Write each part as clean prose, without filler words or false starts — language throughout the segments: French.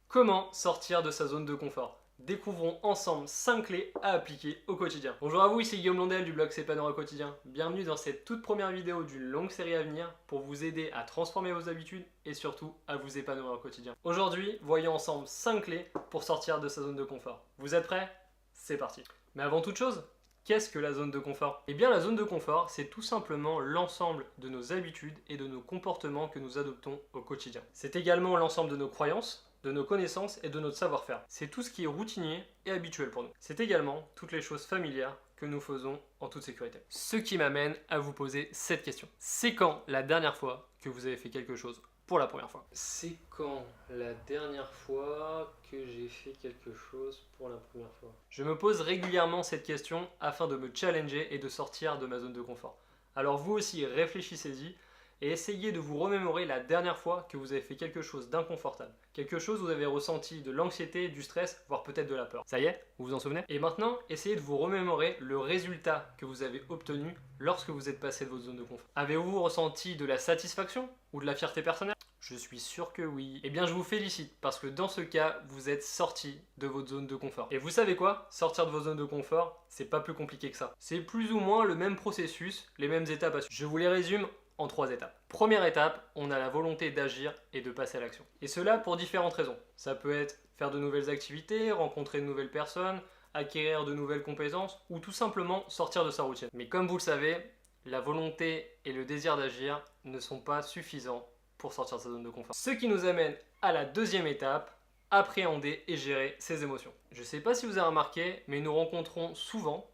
Comment sortir de sa zone de confort? Découvrons ensemble 5 clés à appliquer au quotidien. Bonjour à vous, ici Guillaume Londel du blog S'épanouir au quotidien. Bienvenue dans cette toute première vidéo d'une longue série à venir pour vous aider à transformer vos habitudes et surtout à vous épanouir au quotidien. Aujourd'hui, voyons ensemble 5 clés pour sortir de sa zone de confort. Vous êtes prêts? C'est parti. Mais avant toute chose, qu'est-ce que la zone de confort? Eh bien la zone de confort, c'est tout simplement l'ensemble de nos habitudes et de nos comportements que nous adoptons au quotidien. C'est également l'ensemble de nos croyances, de nos connaissances et de notre savoir-faire. C'est tout ce qui est routinier et habituel pour nous. C'est également toutes les choses familières que nous faisons en toute sécurité. Ce qui m'amène à vous poser cette question. C'est quand la dernière fois que vous avez fait quelque chose pour la première fois? C'est quand la dernière fois que j'ai fait quelque chose pour la première fois? Je me pose régulièrement cette question afin de me challenger et de sortir de ma zone de confort. Alors vous aussi réfléchissez-y et essayez de vous remémorer la dernière fois que vous avez fait quelque chose d'inconfortable. Quelque chose où vous avez ressenti de l'anxiété, du stress, voire peut-être de la peur. Ça y est, vous vous en souvenez? Et maintenant, essayez de vous remémorer le résultat que vous avez obtenu lorsque vous êtes passé de votre zone de confort. Avez-vous ressenti de la satisfaction ou de la fierté personnelle? Je suis sûr que oui. Eh bien, je vous félicite parce que dans ce cas, vous êtes sorti de votre zone de confort. Et vous savez quoi? Sortir de vos zones de confort, c'est pas plus compliqué que ça. C'est plus ou moins le même processus, les mêmes étapes à suivre. Je vous les résume en 3 étapes. Première étape, on a la volonté d'agir et de passer à l'action. Et cela pour différentes raisons. Ça peut être faire de nouvelles activités, rencontrer de nouvelles personnes, acquérir de nouvelles compétences ou tout simplement sortir de sa routine. Mais comme vous le savez, la volonté et le désir d'agir ne sont pas suffisants pour sortir de sa zone de confort. Ce qui nous amène à la deuxième étape, appréhender et gérer ses émotions. Je ne sais pas si vous avez remarqué, mais nous rencontrons souvent,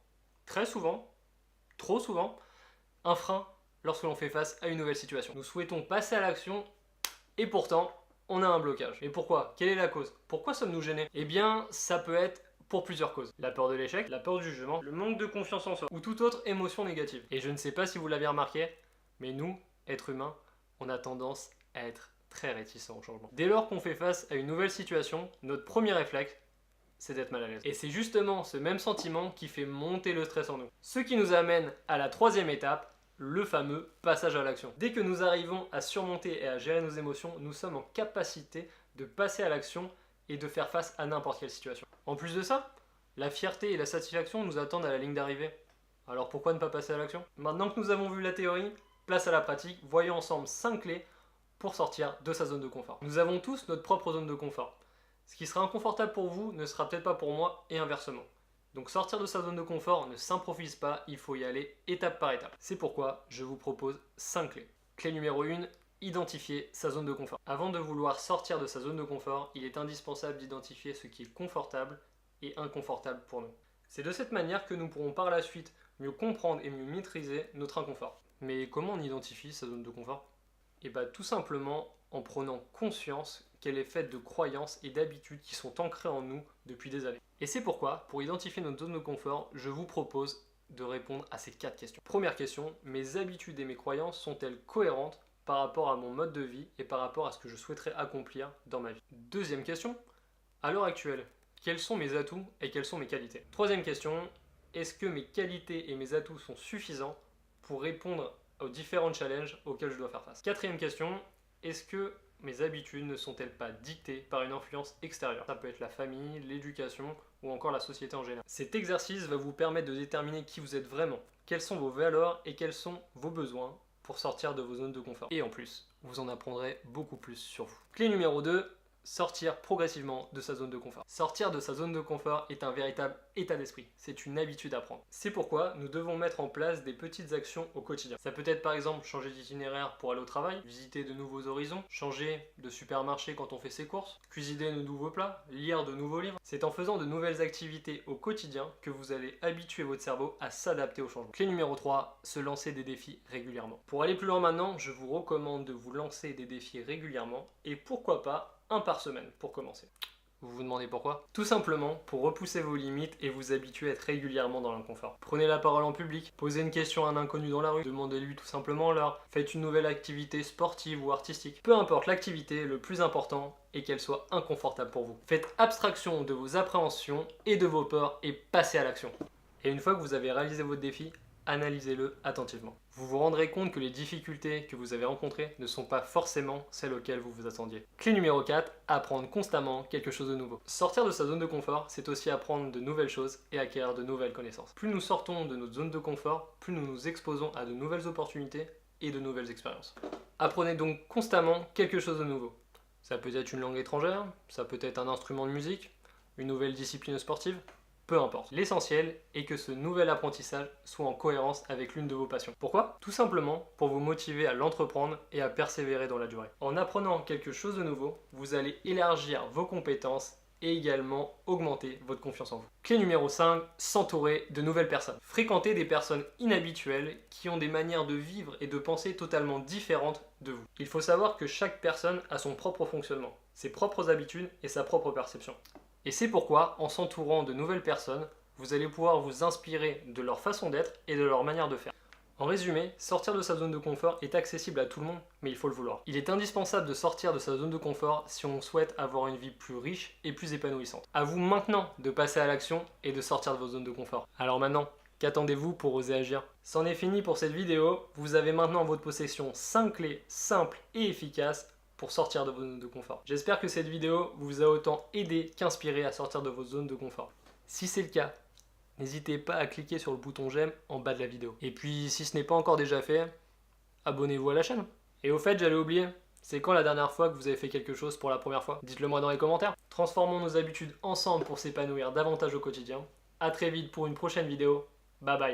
très souvent, trop souvent, un frein lorsque l'on fait face à une nouvelle situation. Nous souhaitons passer à l'action et pourtant, on a un blocage. Et pourquoi? Quelle est la cause? Pourquoi sommes-nous gênés? Eh bien, ça peut être pour plusieurs causes. La peur de l'échec, la peur du jugement, le manque de confiance en soi ou toute autre émotion négative. Et je ne sais pas si vous l'avez remarqué, mais nous, êtres humains, on a tendance à être très réticents au changement. Dès lors qu'on fait face à une nouvelle situation, notre premier réflexe, c'est d'être mal à l'aise. Et c'est justement ce même sentiment qui fait monter le stress en nous. Ce qui nous amène à la troisième étape, le fameux passage à l'action. Dès que nous arrivons à surmonter et à gérer nos émotions, nous sommes en capacité de passer à l'action et de faire face à n'importe quelle situation. En plus de ça, la fierté et la satisfaction nous attendent à la ligne d'arrivée. Alors pourquoi ne pas passer à l'action? Maintenant que nous avons vu la théorie, place à la pratique, voyons ensemble 5 clés pour sortir de sa zone de confort. Nous avons tous notre propre zone de confort. Ce qui sera inconfortable pour vous ne sera peut-être pas pour moi et inversement. Donc sortir de sa zone de confort ne s'improvise pas, il faut y aller étape par étape. C'est pourquoi je vous propose 5 clés. Clé numéro 1, identifier sa zone de confort. Avant de vouloir sortir de sa zone de confort, il est indispensable d'identifier ce qui est confortable et inconfortable pour nous. C'est de cette manière que nous pourrons par la suite mieux comprendre et mieux maîtriser notre inconfort. Mais comment on identifie sa zone de confort? Et bien tout simplement en prenant conscience qu'elle est faite de croyances et d'habitudes qui sont ancrées en nous depuis des années. Et c'est pourquoi, pour identifier notre zone de confort, je vous propose de répondre à ces 4 questions. Première question, mes habitudes et mes croyances sont-elles cohérentes par rapport à mon mode de vie et par rapport à ce que je souhaiterais accomplir dans ma vie? Deuxième question, à l'heure actuelle, quels sont mes atouts et quelles sont mes qualités? Troisième question, est-ce que mes qualités et mes atouts sont suffisants pour répondre aux différents challenges auxquels je dois faire face? Quatrième question, est-ce que mes habitudes ne sont-elles pas dictées par une influence extérieure? Ça peut être la famille, l'éducation ou encore la société en général. Cet exercice va vous permettre de déterminer qui vous êtes vraiment, quelles sont vos valeurs et quels sont vos besoins pour sortir de vos zones de confort. Et en plus, vous en apprendrez beaucoup plus sur vous. Clé numéro 2, sortir progressivement de sa zone de confort. Sortir de sa zone de confort est un véritable état d'esprit. C'est une habitude à prendre. C'est pourquoi nous devons mettre en place des petites actions au quotidien. Ça peut être par exemple changer d'itinéraire pour aller au travail, visiter de nouveaux horizons, changer de supermarché quand on fait ses courses, cuisiner de nouveaux plats, lire de nouveaux livres. C'est en faisant de nouvelles activités au quotidien que vous allez habituer votre cerveau à s'adapter au changement. Clé numéro 3, se lancer des défis régulièrement. Pour aller plus loin maintenant, je vous recommande de vous lancer des défis régulièrement et pourquoi pas un par semaine pour commencer. Vous vous demandez pourquoi? Tout simplement pour repousser vos limites et vous habituer à être régulièrement dans l'inconfort. Prenez la parole en public, posez une question à un inconnu dans la rue, demandez-lui tout simplement l'heure, faites une nouvelle activité sportive ou artistique. Peu importe l'activité, le plus important est qu'elle soit inconfortable pour vous. Faites abstraction de vos appréhensions et de vos peurs et passez à l'action. Et une fois que vous avez réalisé votre défi, analysez-le attentivement. Vous vous rendrez compte que les difficultés que vous avez rencontrées ne sont pas forcément celles auxquelles vous vous attendiez. Clé numéro 4, apprendre constamment quelque chose de nouveau. Sortir de sa zone de confort, c'est aussi apprendre de nouvelles choses et acquérir de nouvelles connaissances. Plus nous sortons de notre zone de confort, plus nous nous exposons à de nouvelles opportunités et de nouvelles expériences. Apprenez donc constamment quelque chose de nouveau. Ça peut être une langue étrangère, ça peut être un instrument de musique, une nouvelle discipline sportive, peu importe. L'essentiel est que ce nouvel apprentissage soit en cohérence avec l'une de vos passions. Pourquoi? Tout simplement pour vous motiver à l'entreprendre et à persévérer dans la durée. En apprenant quelque chose de nouveau, vous allez élargir vos compétences et également augmenter votre confiance en vous. Clé numéro 5, s'entourer de nouvelles personnes. Fréquentez des personnes inhabituelles qui ont des manières de vivre et de penser totalement différentes de vous. Il faut savoir que chaque personne a son propre fonctionnement, ses propres habitudes et sa propre perception. Et c'est pourquoi, en s'entourant de nouvelles personnes, vous allez pouvoir vous inspirer de leur façon d'être et de leur manière de faire. En résumé, sortir de sa zone de confort est accessible à tout le monde, mais il faut le vouloir. Il est indispensable de sortir de sa zone de confort si on souhaite avoir une vie plus riche et plus épanouissante. À vous maintenant de passer à l'action et de sortir de vos zones de confort. Alors maintenant, qu'attendez-vous pour oser agir? C'en est fini pour cette vidéo. Vous avez maintenant en votre possession 5 clés simples et efficaces pour sortir de vos zones de confort. J'espère que cette vidéo vous a autant aidé qu'inspiré à sortir de vos zones de confort. Si c'est le cas, n'hésitez pas à cliquer sur le bouton j'aime en bas de la vidéo. Et puis si ce n'est pas encore déjà fait, abonnez-vous à la chaîne. Et au fait, j'allais oublier, c'est quand la dernière fois que vous avez fait quelque chose pour la première fois? Dites-le moi dans les commentaires. Transformons nos habitudes ensemble pour s'épanouir davantage au quotidien. A très vite pour une prochaine vidéo. Bye bye.